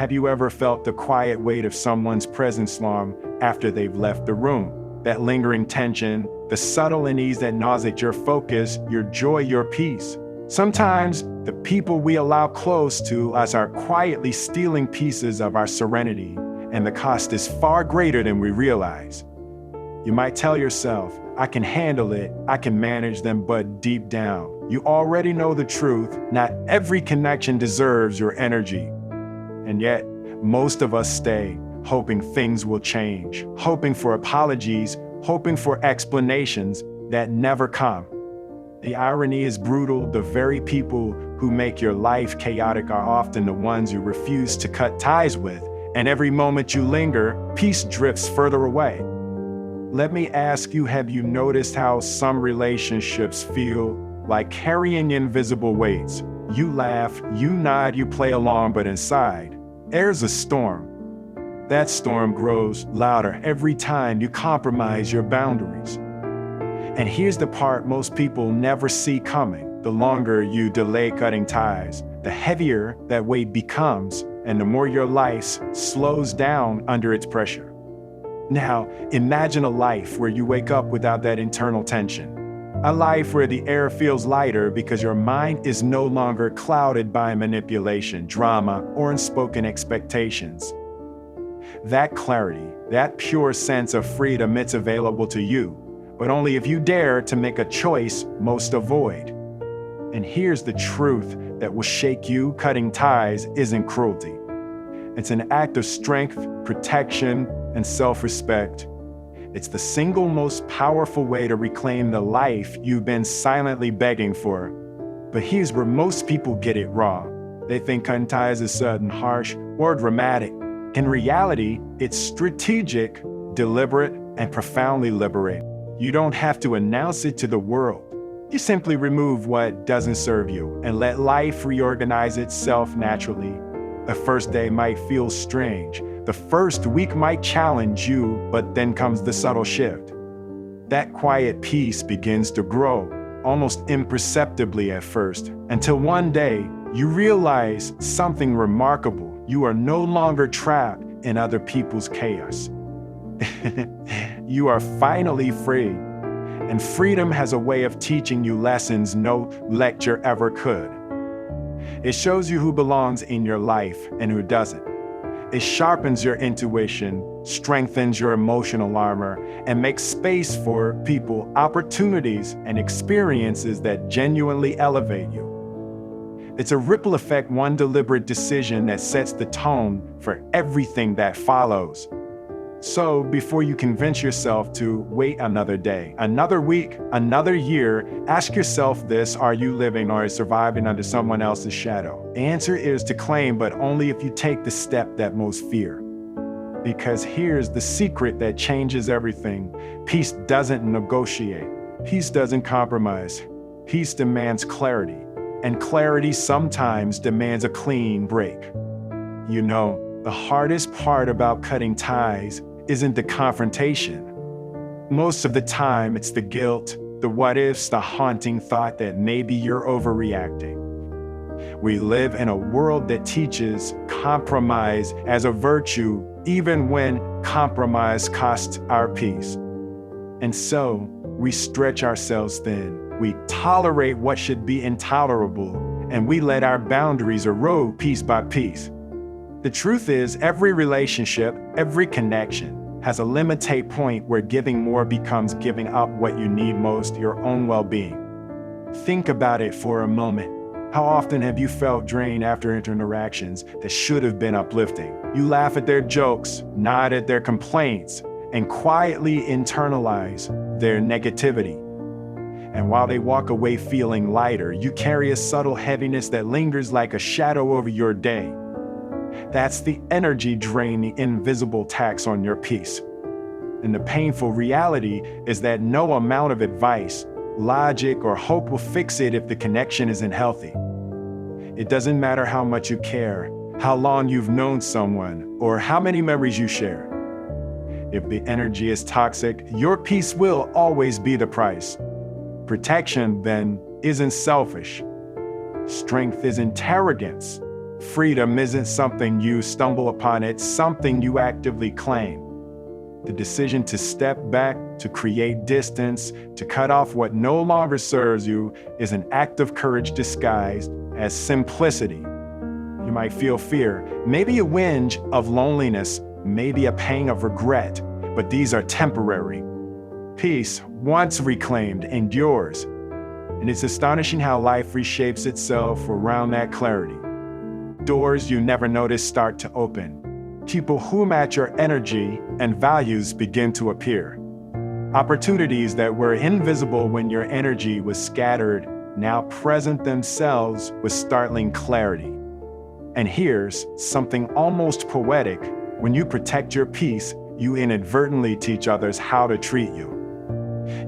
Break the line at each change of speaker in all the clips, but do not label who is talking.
Have you ever felt the quiet weight of someone's presence long after they've left the room? That lingering tension, the subtle unease that gnaws at your focus, your joy, your peace. Sometimes the people we allow close to us are quietly stealing pieces of our serenity, and the cost is far greater than we realize. You might tell yourself, I can handle it, I can manage them, but deep down, you already know the truth. Not every connection deserves your energy. And yet, most of us stay, hoping things will change, hoping for apologies, hoping for explanations that never come. The irony is brutal. The very people who make your life chaotic are often the ones you refuse to cut ties with, and every moment you linger, peace drifts further away. Let me ask you, have you noticed how some relationships feel like carrying invisible weights? You laugh, you nod, you play along, but inside, there's a storm. That storm grows louder every time you compromise your boundaries. And here's the part most people never see coming. The longer you delay cutting ties, the heavier that weight becomes, and the more your life slows down under its pressure. Now, imagine a life where you wake up without that internal tension. A life where the air feels lighter because your mind is no longer clouded by manipulation, drama, or unspoken expectations. That clarity, that pure sense of freedom, it's available to you, but only if you dare to make a choice most avoid. And here's the truth that will shake you: cutting ties isn't cruelty. It's an act of strength, protection, and self-respect. It's the single most powerful way to reclaim the life you've been silently begging for. But here's where most people get it wrong. They think cutting ties is sudden, harsh, or dramatic. In reality, it's strategic, deliberate, and profoundly liberating. You don't have to announce it to the world. You simply remove what doesn't serve you and let life reorganize itself naturally. The first day might feel strange. The first week might challenge you, but then comes the subtle shift. That quiet peace begins to grow, almost imperceptibly at first, until one day you realize something remarkable. You are no longer trapped in other people's chaos. You are finally free. And freedom has a way of teaching you lessons no lecture ever could. It shows you who belongs in your life and who doesn't. It sharpens your intuition, strengthens your emotional armor, and makes space for people, opportunities, and experiences that genuinely elevate you. It's a ripple effect, one deliberate decision that sets the tone for everything that follows. So before you convince yourself to wait another day, another week, another year, ask yourself this: are you living or surviving under someone else's shadow? The answer is to claim, but only if you take the step that most fear. Because here's the secret that changes everything. Peace doesn't negotiate. Peace doesn't compromise. Peace demands clarity. And clarity sometimes demands a clean break. You know, the hardest part about cutting ties isn't the confrontation. Most of the time, it's the guilt, the what-ifs, the haunting thought that maybe you're overreacting. We live in a world that teaches compromise as a virtue, even when compromise costs our peace. And so, we stretch ourselves thin. We tolerate what should be intolerable, and we let our boundaries erode piece by piece. The truth is, every relationship, every connection has a limited point where giving more becomes giving up what you need most, your own well-being. Think about it for a moment. How often have you felt drained after interactions that should have been uplifting? You laugh at their jokes, nod at their complaints, and quietly internalize their negativity. And while they walk away feeling lighter, you carry a subtle heaviness that lingers like a shadow over your day. That's the energy drain, the invisible tax on your peace. And the painful reality is that no amount of advice, logic, or hope will fix it if the connection isn't healthy. It doesn't matter how much you care, how long you've known someone, or how many memories you share. If the energy is toxic, your peace will always be the price. Protection, then, isn't selfish. Strength isn't arrogance. Freedom isn't something you stumble upon, it's something you actively claim. The decision to step back, to create distance, to cut off what no longer serves you is an act of courage disguised as simplicity. You might feel fear, maybe a whinge of loneliness, maybe a pang of regret, but these are temporary. Peace, once reclaimed, endures. And it's astonishing how life reshapes itself around that clarity. Doors you never noticed start to open. People who match your energy and values begin to appear. Opportunities that were invisible when your energy was scattered now present themselves with startling clarity. And here's something almost poetic. When you protect your peace, you inadvertently teach others how to treat you.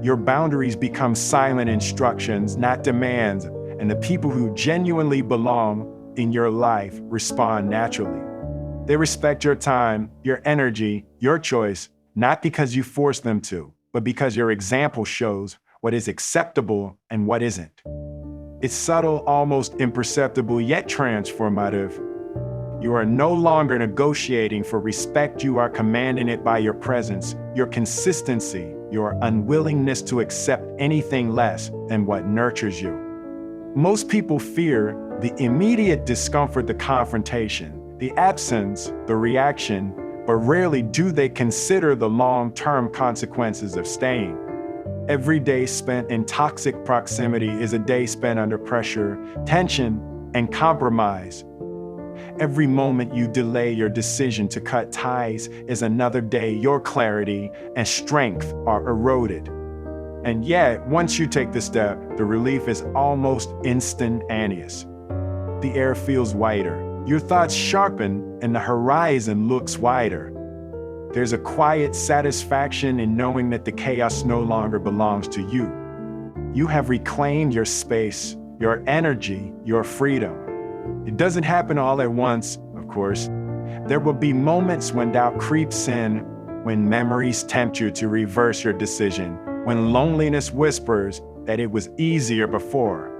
Your boundaries become silent instructions, not demands, and the people who genuinely belong in your life respond naturally. They respect your time, your energy, your choice, not because you force them to, but because your example shows what is acceptable and what isn't. It's subtle, almost imperceptible, yet transformative. You are no longer negotiating for respect, you are commanding it by your presence, your consistency, your unwillingness to accept anything less than what nurtures you. Most people fear the immediate discomfort, the confrontation, the absence, the reaction, but rarely do they consider the long-term consequences of staying. Every day spent in toxic proximity is a day spent under pressure, tension, and compromise. Every moment you delay your decision to cut ties is another day your clarity and strength are eroded. And yet, once you take the step, the relief is almost instantaneous. The air feels wider, your thoughts sharpen, and the horizon looks wider. There's a quiet satisfaction in knowing that the chaos no longer belongs to you. You have reclaimed your space, your energy, your freedom. It doesn't happen all at once, of course. There will be moments when doubt creeps in, when memories tempt you to reverse your decision, when loneliness whispers that it was easier before.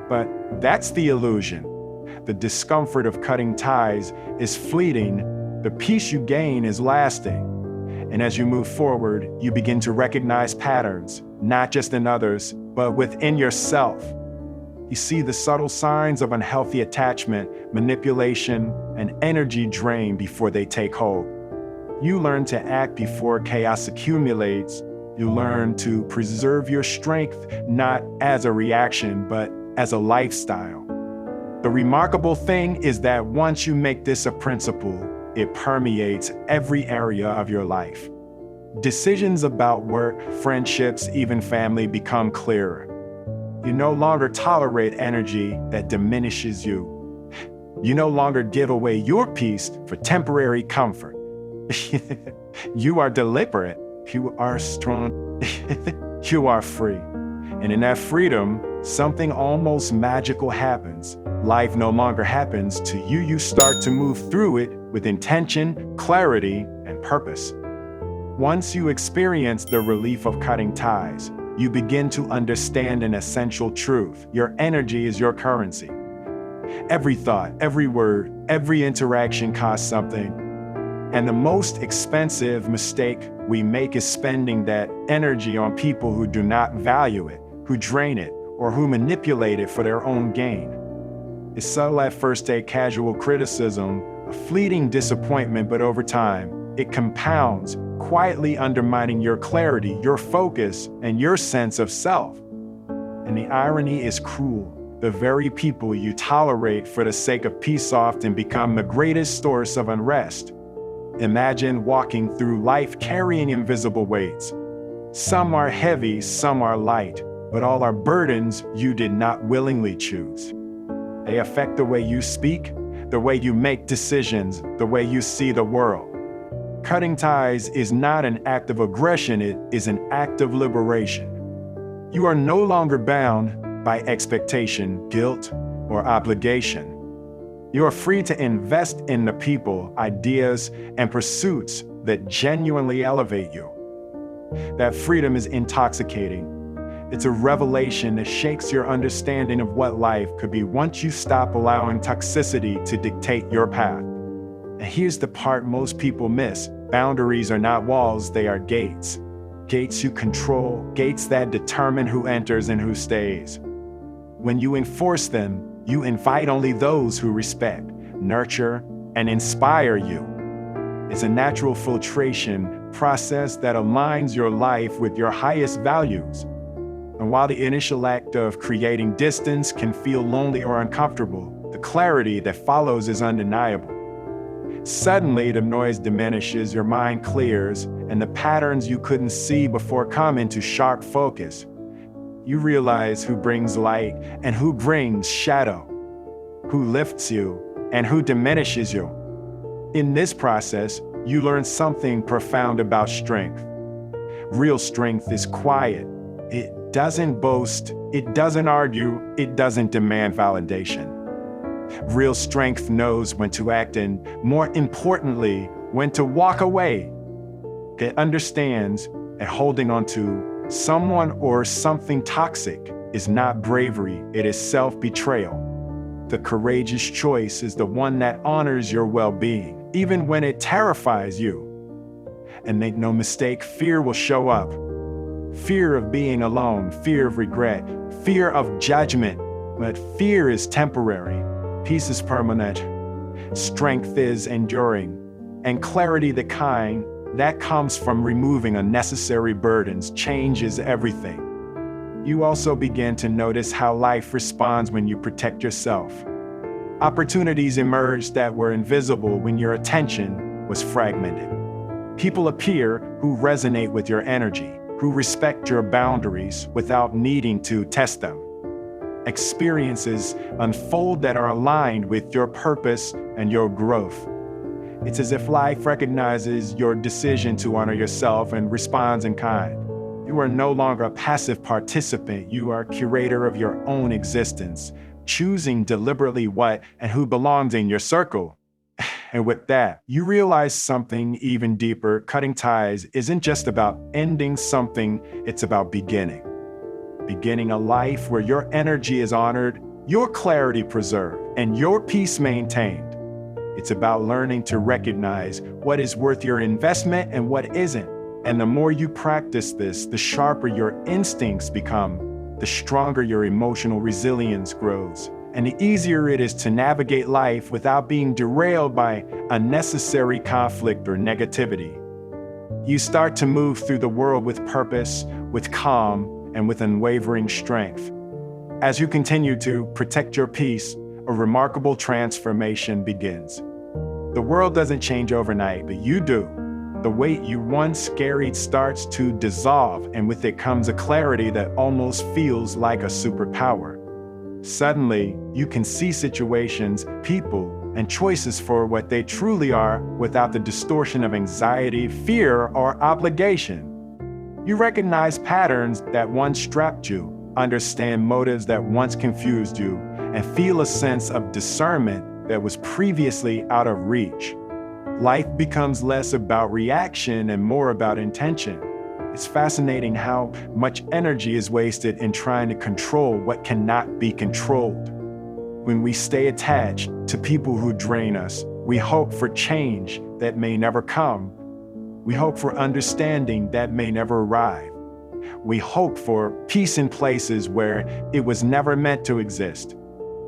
But that's the illusion. The discomfort of cutting ties is fleeting. The peace you gain is lasting. And as you move forward, you begin to recognize patterns, not just in others, but within yourself. You see the subtle signs of unhealthy attachment, manipulation, and energy drain before they take hold. You learn to act before chaos accumulates. You learn to preserve your strength, not as a reaction, but as a lifestyle. The remarkable thing is that once you make this a principle, it permeates every area of your life. Decisions about work, friendships, even family become clearer. You no longer tolerate energy that diminishes you. You no longer give away your peace for temporary comfort. You are deliberate. You are strong. You are free. And in that freedom, something almost magical happens. Life no longer happens to you. You start to move through it with intention, clarity, and purpose. Once you experience the relief of cutting ties, you begin to understand an essential truth. Your energy is your currency. Every thought, every word, every interaction costs something. And the most expensive mistake we make is spending that energy on people who do not value it, who drain it, or who manipulate it for their own gain. It's subtle at first, a casual criticism, a fleeting disappointment, but over time, it compounds, quietly undermining your clarity, your focus, and your sense of self. And the irony is cruel. The very people you tolerate for the sake of peace often become the greatest source of unrest. Imagine walking through life carrying invisible weights. Some are heavy, some are light, but all are burdens you did not willingly choose. They affect the way you speak, the way you make decisions, the way you see the world. Cutting ties is not an act of aggression, it is an act of liberation. You are no longer bound by expectation, guilt, or obligation. You are free to invest in the people, ideas, and pursuits that genuinely elevate you. That freedom is intoxicating. It's a revelation that shakes your understanding of what life could be once you stop allowing toxicity to dictate your path. And here's the part most people miss. Boundaries are not walls, they are gates. Gates you control, gates that determine who enters and who stays. When you enforce them, you invite only those who respect, nurture, and inspire you. It's a natural filtration process that aligns your life with your highest values. And while the initial act of creating distance can feel lonely or uncomfortable, the clarity that follows is undeniable. Suddenly, the noise diminishes, your mind clears, and the patterns you couldn't see before come into sharp focus. You realize who brings light and who brings shadow, who lifts you and who diminishes you. In this process, you learn something profound about strength. Real strength is quiet. It doesn't boast, it doesn't argue, it doesn't demand validation. Real strength knows when to act and, more importantly, when to walk away. It understands that holding on to someone or something toxic is not bravery, it is self-betrayal. The courageous choice is the one that honors your well-being, even when it terrifies you. And make no mistake, fear will show up. Fear of being alone, fear of regret, fear of judgment. But fear is temporary, peace is permanent, strength is enduring, and clarity the kind that comes from removing unnecessary burdens changes everything. You also begin to notice how life responds when you protect yourself. Opportunities emerge that were invisible when your attention was fragmented. People appear who resonate with your energy, who respect your boundaries without needing to test them. Experiences unfold that are aligned with your purpose and your growth. It's as if life recognizes your decision to honor yourself and responds in kind. You are no longer a passive participant, you are a curator of your own existence, choosing deliberately what and who belongs in your circle. And with that, you realize something even deeper. Cutting ties isn't just about ending something, it's about beginning. Beginning a life where your energy is honored, your clarity preserved, and your peace maintained. It's about learning to recognize what is worth your investment and what isn't. And the more you practice this, the sharper your instincts become, the stronger your emotional resilience grows, and the easier it is to navigate life without being derailed by unnecessary conflict or negativity. You start to move through the world with purpose, with calm, and with unwavering strength. As you continue to protect your peace, a remarkable transformation begins. The world doesn't change overnight, but you do. The weight you once carried starts to dissolve, and with it comes a clarity that almost feels like a superpower. Suddenly, you can see situations, people, and choices for what they truly are without the distortion of anxiety, fear, or obligation. You recognize patterns that once strapped you, understand motives that once confused you, and feel a sense of discernment that was previously out of reach. Life becomes less about reaction and more about intention. It's fascinating how much energy is wasted in trying to control what cannot be controlled. When we stay attached to people who drain us, we hope for change that may never come. We hope for understanding that may never arrive. We hope for peace in places where it was never meant to exist.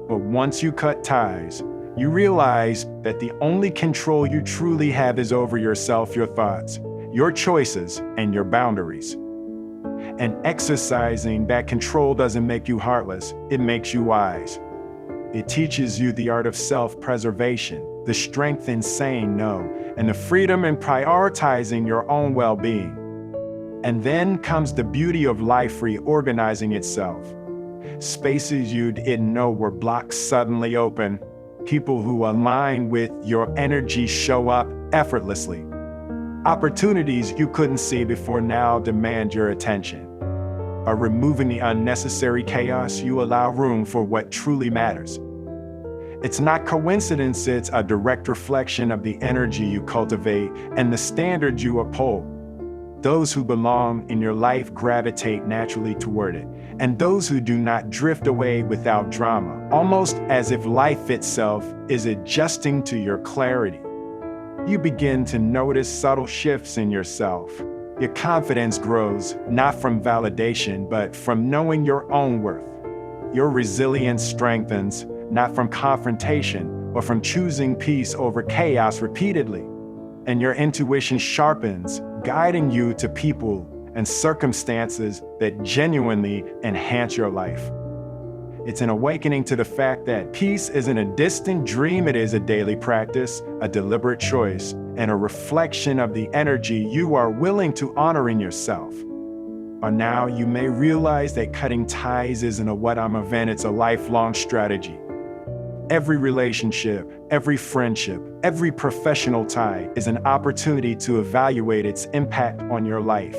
But once you cut ties, you realize that the only control you truly have is over yourself, your thoughts, your choices, and your boundaries. And exercising that control doesn't make you heartless, it makes you wise. It teaches you the art of self-preservation, the strength in saying no, and the freedom in prioritizing your own well-being. And then comes the beauty of life reorganizing itself. Spaces you didn't know were blocked suddenly open. People who align with your energy show up effortlessly. Opportunities you couldn't see before now demand your attention. By removing the unnecessary chaos, you allow room for what truly matters. It's not coincidence, it's a direct reflection of the energy you cultivate and the standards you uphold. Those who belong in your life gravitate naturally toward it, and those who do not drift away without drama, almost as if life itself is adjusting to your clarity. You begin to notice subtle shifts in yourself. Your confidence grows, not from validation, but from knowing your own worth. Your resilience strengthens, not from confrontation, but from choosing peace over chaos repeatedly. And your intuition sharpens, guiding you to people and circumstances that genuinely enhance your life. It's an awakening to the fact that peace isn't a distant dream, it is a daily practice, a deliberate choice, and a reflection of the energy you are willing to honor in yourself. By now, you may realize that cutting ties isn't a what-I'm event, it's a lifelong strategy. Every relationship, every friendship, every professional tie is an opportunity to evaluate its impact on your life.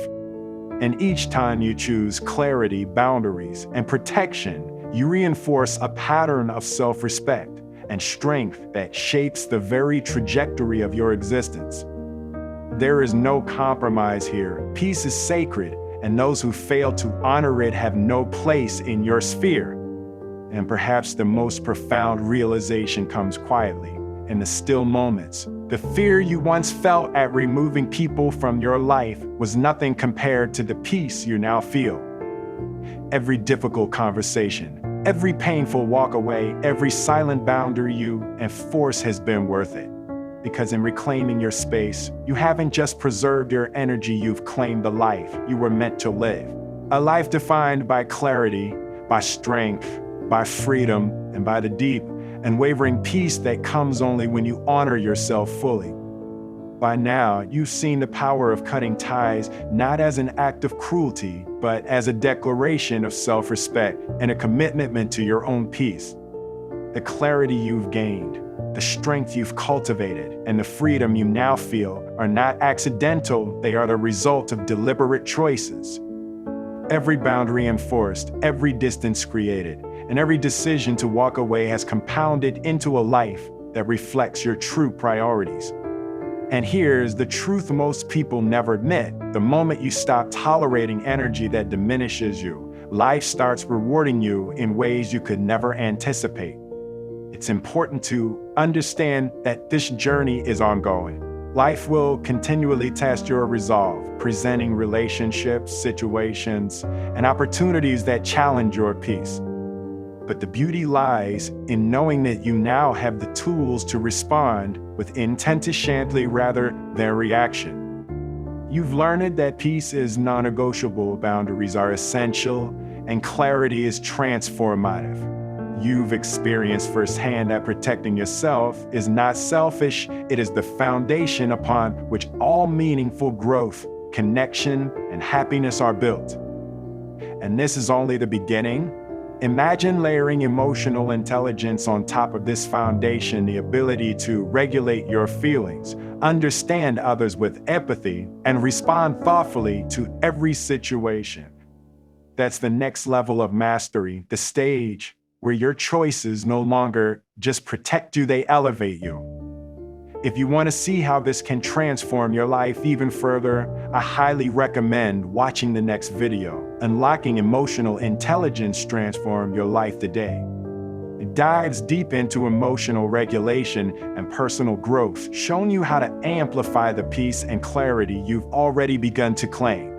And each time you choose clarity, boundaries, and protection, you reinforce a pattern of self-respect and strength that shapes the very trajectory of your existence. There is no compromise here. Peace is sacred, and those who fail to honor it have no place in your sphere. And perhaps the most profound realization comes quietly, in the still moments. The fear you once felt at removing people from your life was nothing compared to the peace you now feel. Every difficult conversation, every painful walk away, every silent boundary you enforce has been worth it. Because in reclaiming your space, you haven't just preserved your energy, you've claimed the life you were meant to live. A life defined by clarity, by strength, by freedom, and by the deep, unwavering peace that comes only when you honor yourself fully. By now, you've seen the power of cutting ties not as an act of cruelty, but as a declaration of self-respect and a commitment to your own peace. The clarity you've gained, the strength you've cultivated, and the freedom you now feel are not accidental, they are the result of deliberate choices. Every boundary enforced, every distance created, and every decision to walk away has compounded into a life that reflects your true priorities. And here's the truth most people never admit. The moment you stop tolerating energy that diminishes you, life starts rewarding you in ways you could never anticipate. It's important to understand that this journey is ongoing. Life will continually test your resolve, presenting relationships, situations, and opportunities that challenge your peace. But the beauty lies in knowing that you now have the tools to respond with intentionality rather than reaction. You've learned that peace is non-negotiable, boundaries are essential, and clarity is transformative. You've experienced firsthand that protecting yourself is not selfish, it is the foundation upon which all meaningful growth, connection, and happiness are built. And this is only the beginning. Imagine layering emotional intelligence on top of this foundation, the ability to regulate your feelings, understand others with empathy, and respond thoughtfully to every situation. That's the next level of mastery, the stage where your choices no longer just protect you, they elevate you. If you want to see how this can transform your life even further, I highly recommend watching the next video, Unlocking Emotional Intelligence Transform Your Life Today. It dives deep into emotional regulation and personal growth, showing you how to amplify the peace and clarity you've already begun to claim.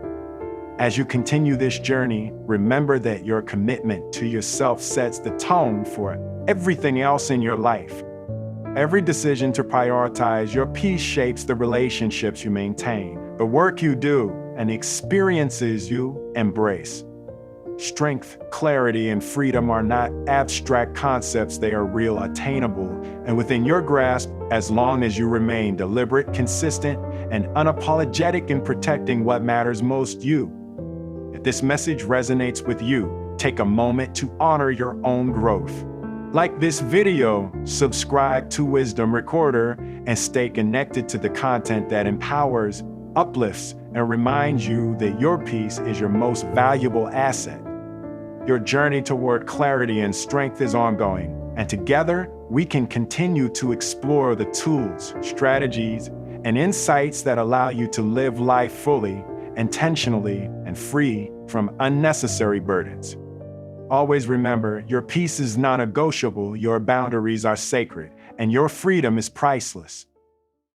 As you continue this journey, remember that your commitment to yourself sets the tone for everything else in your life. Every decision to prioritize your peace shapes the relationships you maintain, the work you do, and the experiences you embrace. Strength, clarity, and freedom are not abstract concepts, they are real, attainable, and within your grasp as long as you remain deliberate, consistent, and unapologetic in protecting what matters most to you. If this message resonates with you, take a moment to honor your own growth. Like this video, subscribe to Wisdom Recorder, and stay connected to the content that empowers, uplifts, and reminds you that your peace is your most valuable asset. Your journey toward clarity and strength is ongoing, and together we can continue to explore the tools, strategies, and insights that allow you to live life fully intentionally and free from unnecessary burdens. Always remember, your peace is non-negotiable, your boundaries are sacred, and your freedom is priceless.